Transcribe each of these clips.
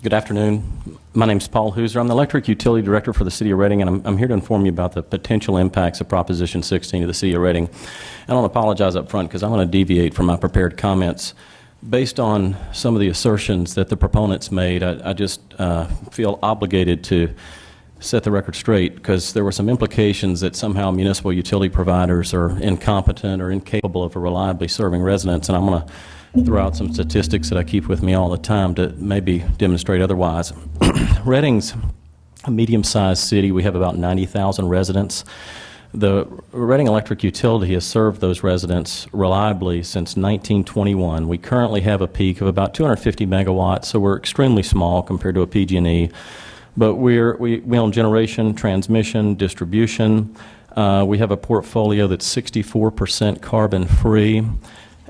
Good afternoon. My name is Paul Hauser. I'm the Electric Utility Director for the City of Reading, and I'm here to inform you about the potential impacts of Proposition 16 to the City of Reading. I want to apologize up front because I'm going to deviate from my prepared comments. Based on some of the assertions that the proponents made, I just feel obligated to set the record straight because there were some implications that somehow municipal utility providers are incompetent or incapable of reliably serving residents, and I'm going to throw out some statistics that I keep with me all the time to maybe demonstrate otherwise. Reading's a medium-sized city. We have about 90,000 residents. The Reading Electric Utility has served those residents reliably since 1921. We currently have a peak of about 250 megawatts, so we're extremely small compared to a PG&E. But we own generation, transmission, distribution. We have a portfolio that's 64% carbon-free.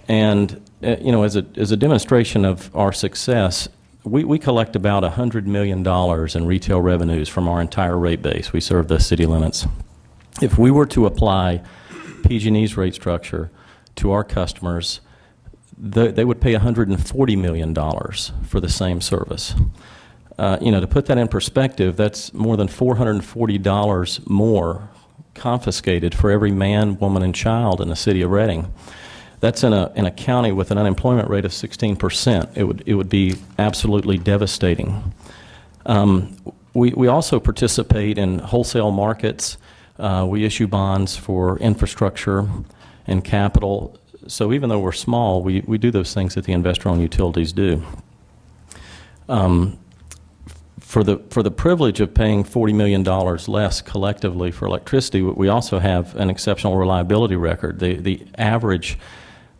And as a demonstration of our success, we collect about $100 million in retail revenues from our entire rate base. We serve the city limits. If we were to apply PG&E's rate structure to our customers, they would pay $140 million for the same service. To put that in perspective, that's more than $440 more confiscated for every man, woman, and child in the city of Reading. That's in a county with an unemployment rate of 16%. It would be absolutely devastating. We also participate in wholesale markets. We issue bonds for infrastructure and capital. So even though we're small, we do those things that the investor-owned utilities do. For the privilege of paying $40 million less collectively for electricity, we also have an exceptional reliability record. The average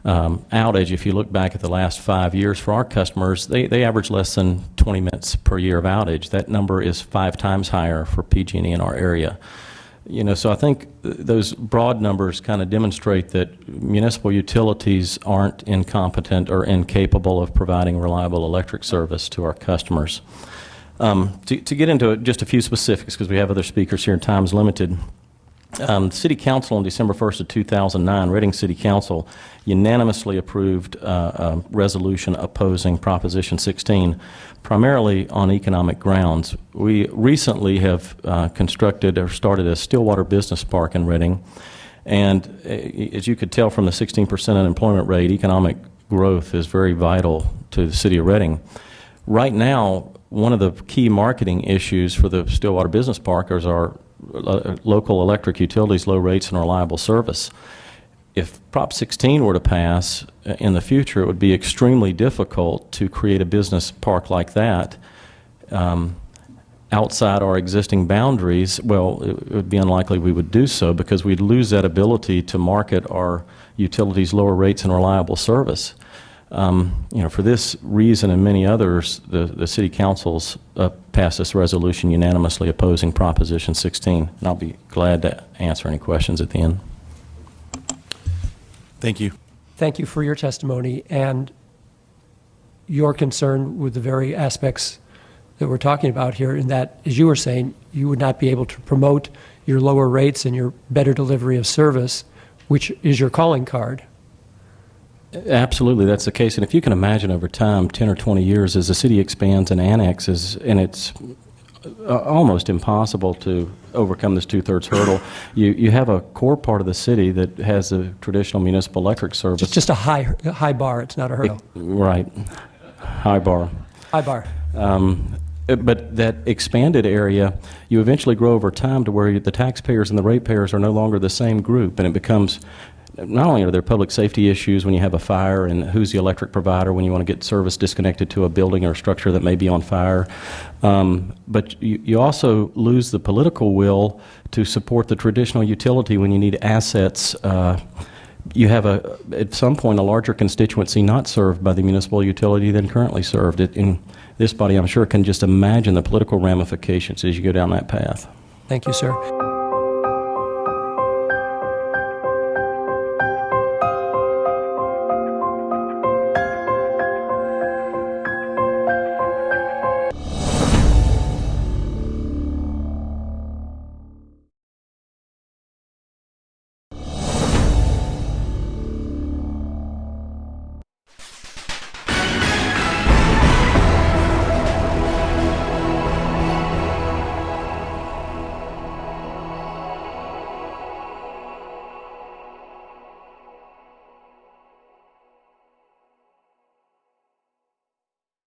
outage, if you look back at the last 5 years for our customers, they average less than 20 minutes per year of outage. That number is 5 times higher for PG&E in our area. So I think those broad numbers kind of demonstrate that municipal utilities aren't incompetent or incapable of providing reliable electric service to our customers. To get into just a few specifics, because we have other speakers here and time is limited, City Council on December 1st of 2009, Reading City Council unanimously approved a resolution opposing Proposition 16, primarily on economic grounds. We recently have constructed or started a Stillwater Business Park in Reading, and as you could tell from the 16% unemployment rate, economic growth is very vital to the city of Reading. Right now, one of the key marketing issues for the Stillwater Business Park is our local electric utilities, low rates, and reliable service. If Prop 16 were to pass in the future, it would be extremely difficult to create a business park like that outside our existing boundaries. Well, it would be unlikely we would do so because we'd lose that ability to market our utilities' lower rates and reliable service. For this reason and many others, the City Council's passed this resolution unanimously opposing Proposition 16. And I'll be glad to answer any questions at the end. Thank you. Thank you for your testimony and your concern with the very aspects that we're talking about here, in that, as you were saying, you would not be able to promote your lower rates and your better delivery of service, which is your calling card. Absolutely, that's the case. And if you can imagine over time, 10 or 20 years, as the city expands and annexes, and it's almost impossible to overcome this two-thirds hurdle, you have a core part of the city that has a traditional municipal electric service. It's just a high bar. It's not a hurdle. Right. High bar. High bar. But that expanded area, you eventually grow over time to where the taxpayers and the ratepayers are no longer the same group, and it becomes, not only are there public safety issues when you have a fire and who's the electric provider when you want to get service disconnected to a building or a structure that may be on fire, but you also lose the political will to support the traditional utility when you need assets. You have, at some point, a larger constituency not served by the municipal utility than currently served. In this body, I'm sure, can just imagine the political ramifications as you go down that path. Thank you, sir.